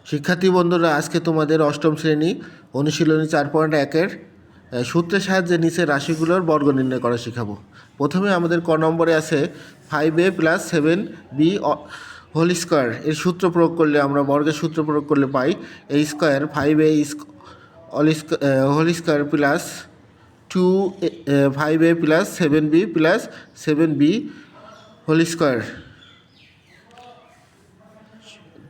শিক্ষার্থী বন্ধুরা, আজকে তোমাদের অষ্টম শ্রেণী অনুশীলনী 4.1-এর সূত্রের সাহায্যে নিচের রাশিগুলোর বর্গ নির্ণয় করা শেখাবো। প্রথমে আমাদের ক নম্বরে আছে 5a + 7b হোল স্কোয়ার। এর সূত্র প্রয়োগ করলে, আমরা বর্গের সূত্র প্রয়োগ করলে পাই a square 5a whole square plus 5a + 7b + 7b whole square.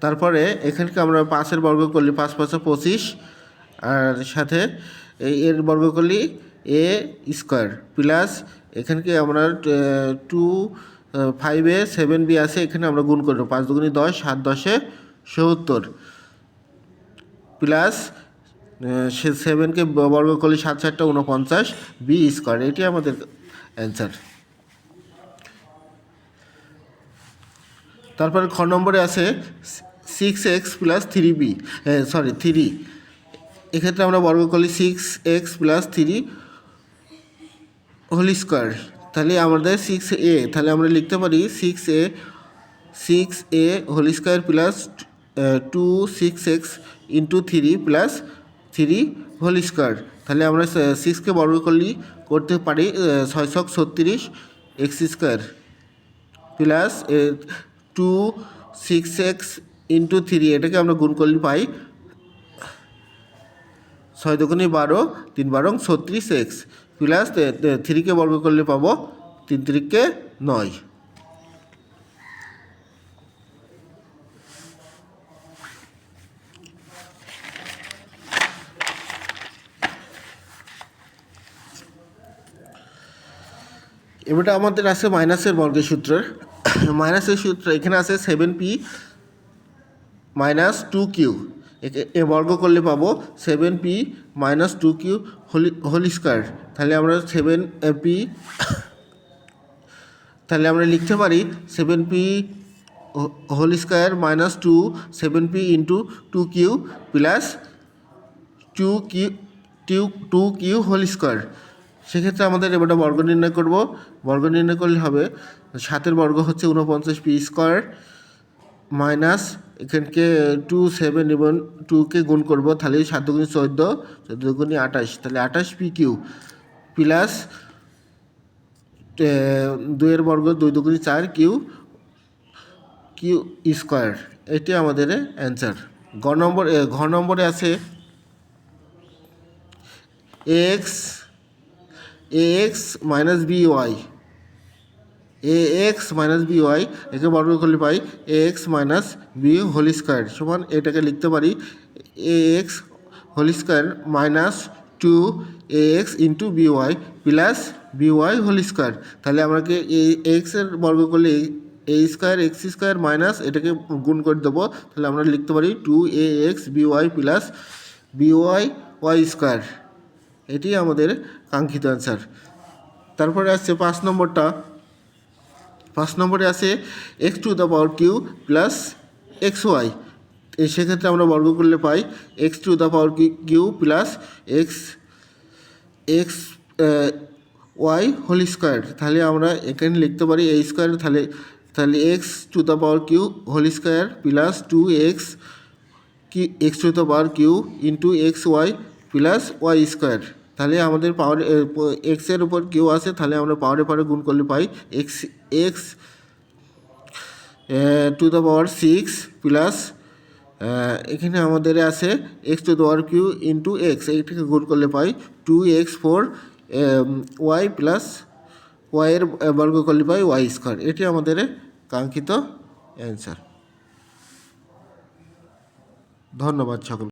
তারপরে এখানকে আমরা 5-এর বর্গ করলে 5 × 5 = 25, আর সাথে এর বর্গ করলে a স্কোয়ার প্লাস এখানকে আমরা 5a 7b আছে, এখানে আমরা গুণ করব 5 × 2 = 10, 7 × 10 = 70 প্লাস 7কে বর্গ করলে 7 × 4 = 49 b স্কোয়ার। এটি আমাদের অ্যান্সার। তারপরে খ নম্বরে আছে 6x + 3b 3। এক্ষেত্রে আমরা বর্গ করলে 6x + 3 হোল স্কোয়ার। তাহলে আমাদের 6a, তাহলে আমরা লিখতে পারি 6a whole square plus 2 6x × 3 + 3 whole square. তাহলে আমরা 6কে বর্গ করতে পারি 6 × 36 x স্কোয়ার প্লাস 2 6x × 3, এটাকে আমরা গুণ করলে পাই 6 × 2 = 12, 3 × 12 = 36x প্লাস 3কে বর্গ করলে পাবো 3 × 3 = 9। এবারে আমাদের আছে মাইনাসের বর্গের সূত্র। মাইনাসের সূত্র এখানে আছে 7p - 2q। এ বর্গ করলে পাবো 7p - 2q হোল স্কোয়ার। তাহলে আমরা 7p, তাহলে আমরা লিখতে পারি 7p whole square - 2 7p × 2q plus 2q whole square. সেক্ষেত্রে আমাদের এবারটা বর্গ নির্ণয় করব। বর্গ নির্ণয় করলে হবে 7-এর বর্গ হচ্ছে 49p স্কোয়ার মাইনাস এখানকে 2 7 এবং 2কে গুণ করব, তাহলে 7 × 2 = 14, 14 × 2 = 28, তাহলে 28pq প্লাস 2-এর বর্গ 2 × 2 = 4 q স্কোয়ার। এটি আমাদের অ্যান্সার। ঘ নম্বরে আছে ax - by একে বর্গ করলে পাই ax - b হোল স্কোয়ার সমান, এটাকে লিখতে পারি ax whole square - 2ax × by plus by whole square. তাহলে আমাকে এই এক্সের বর্গ করলে a square x square minus এটাকে গুণ করে দেবো, তাহলে আমরা লিখতে পারি 2ax by plus by y square. এটি আমাদের কাঙ্ক্ষিত অ্যান্সার। তারপরে আসছে 5 নম্বরটা। 5 নম্বরে আছে x³ প্লাস xy। সেক্ষেত্রে আমরা বর্গ করলে পাই x³ plus xy whole square. তাহলে আমরা এখানে লিখতে পারি a স্কোয়ার, তাহলে x³ whole square plus 2x x³ × xy plus y square. তাহলে আমাদের পাওয়ার এক্সের উপর কিউ আছে, তাহলে আমরা পাওয়ারে গুণ করলে পাই x6 প্লাস এখানে আমাদের আছে x³ × x, এইটাকে গুণ করলে পাই 2x4 y প্লাস y-এর বর্গ করলে পাই y স্কোয়ার। এটি আমাদের কাঙ্ক্ষিত অ্যান্সার। ধন্যবাদ সকল।